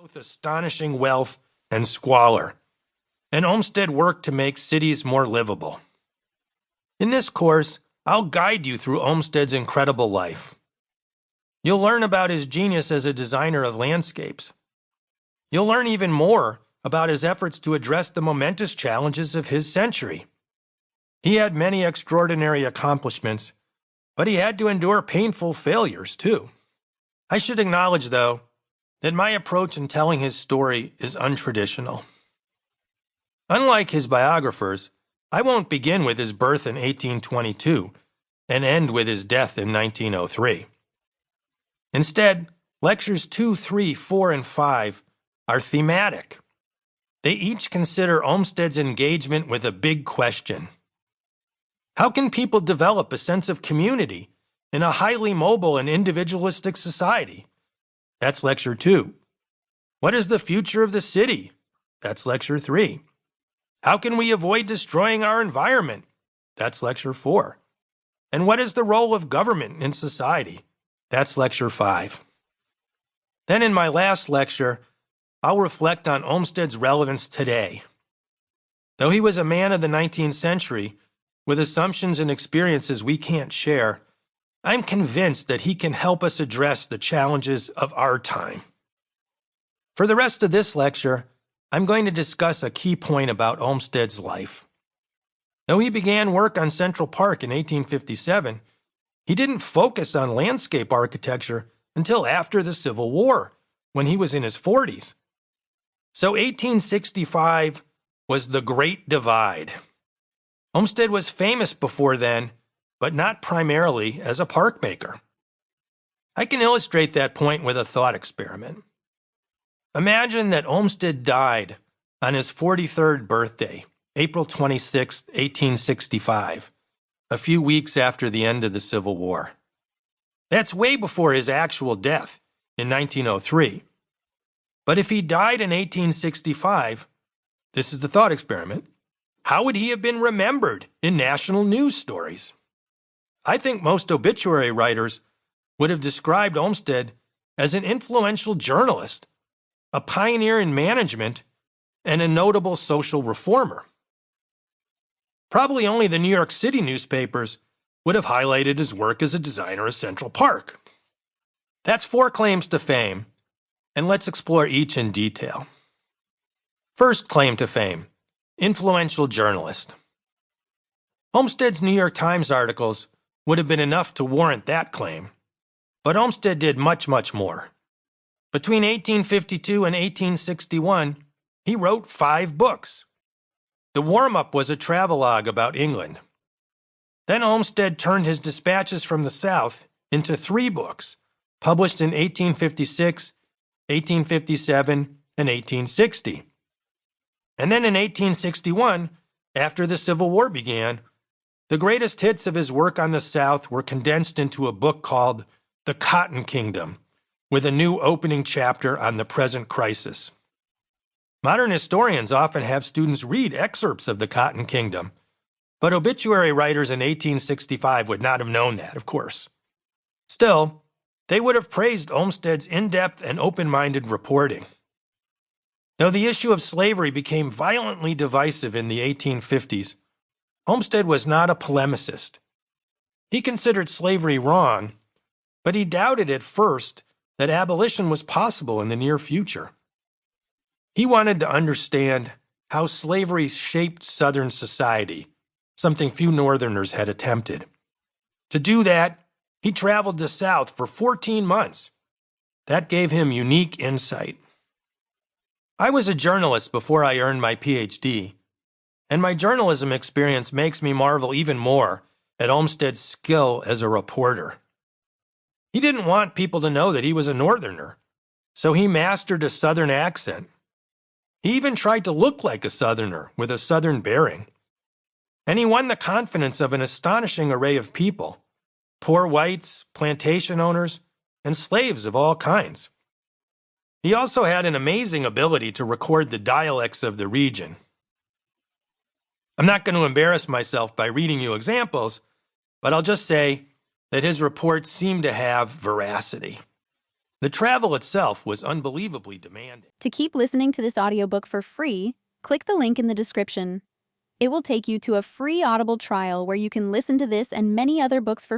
both astonishing wealth and squalor, and Olmsted worked to make cities more livable. In this course, I'll guide you through Olmsted's incredible life. You'll learn about his genius as a designer of landscapes. You'll learn even more about his efforts to address the momentous challenges of his century. He had many extraordinary accomplishments, but he had to endure painful failures too. I should acknowledge, though, that my approach in telling his story is untraditional. Unlike his biographers, I won't begin with his birth in 1822 and end with his death in 1903. Instead, lectures 2, 3, 4, and 5 are thematic. They each consider Olmsted's engagement with a big question. How can people develop a sense of community in a highly mobile and individualistic society? That's lecture 2. What is the future of the city? That's lecture 3. How can we avoid destroying our environment? That's lecture 4. And what is the role of government in society? That's lecture 5. Then in my last lecture, I'll reflect on Olmsted's relevance today. Though he was a man of the 19th century, with assumptions and experiences we can't share, I'm convinced that he can help us address the challenges of our time. For the rest of this lecture, I'm going to discuss a key point about Olmsted's life. Though he began work on Central Park in 1857, he didn't focus on landscape architecture until after the Civil War, when he was in his 40s. So 1865 was the Great Divide. Olmsted was famous before then, but not primarily as a park maker. I can illustrate that point with a thought experiment. Imagine that Olmsted died on his 43rd birthday, April 26, 1865, a few weeks after the end of the Civil War. That's way before his actual death in 1903. But if he died in 1865, this is the thought experiment, how would he have been remembered in national news stories? I think most obituary writers would have described Olmsted as an influential journalist, a pioneer in management, and a notable social reformer. Probably only the New York City newspapers would have highlighted his work as a designer of Central Park. That's 4 claims to fame, and let's explore each in detail. First claim to fame, influential journalist. Olmsted's New York Times articles would have been enough to warrant that claim, but Olmsted did much, much more. Between 1852 and 1861, he wrote 5 books. The warm-up was a travelogue about England. Then Olmsted turned his dispatches from the South into 3 books, published in 1856, 1857, and 1860. And then in 1861, after the Civil War began, the greatest hits of his work on the South were condensed into a book called The Cotton Kingdom, with a new opening chapter on the present crisis. Modern historians often have students read excerpts of The Cotton Kingdom, but obituary writers in 1865 would not have known that, of course. Still, they would have praised Olmsted's in-depth and open-minded reporting. Though the issue of slavery became violently divisive in the 1850s, Olmsted was not a polemicist. He considered slavery wrong, but he doubted at first that abolition was possible in the near future. He wanted to understand how slavery shaped Southern society, something few Northerners had attempted. To do that, he traveled to the South for 14 months. That gave him unique insight. I was a journalist before I earned my PhD, and my journalism experience makes me marvel even more at Olmsted's skill as a reporter. He didn't want people to know that he was a Northerner, so he mastered a Southern accent. He even tried to look like a Southerner with a Southern bearing. And he won the confidence of an astonishing array of people, poor whites, plantation owners, and slaves of all kinds. He also had an amazing ability to record the dialects of the region. I'm not going to embarrass myself by reading you examples, but I'll just say that his reports seem to have veracity. The travel itself was unbelievably demanding. To keep listening to this audiobook for free, click the link in the description. It will take you to a free Audible trial where you can listen to this and many other books for free.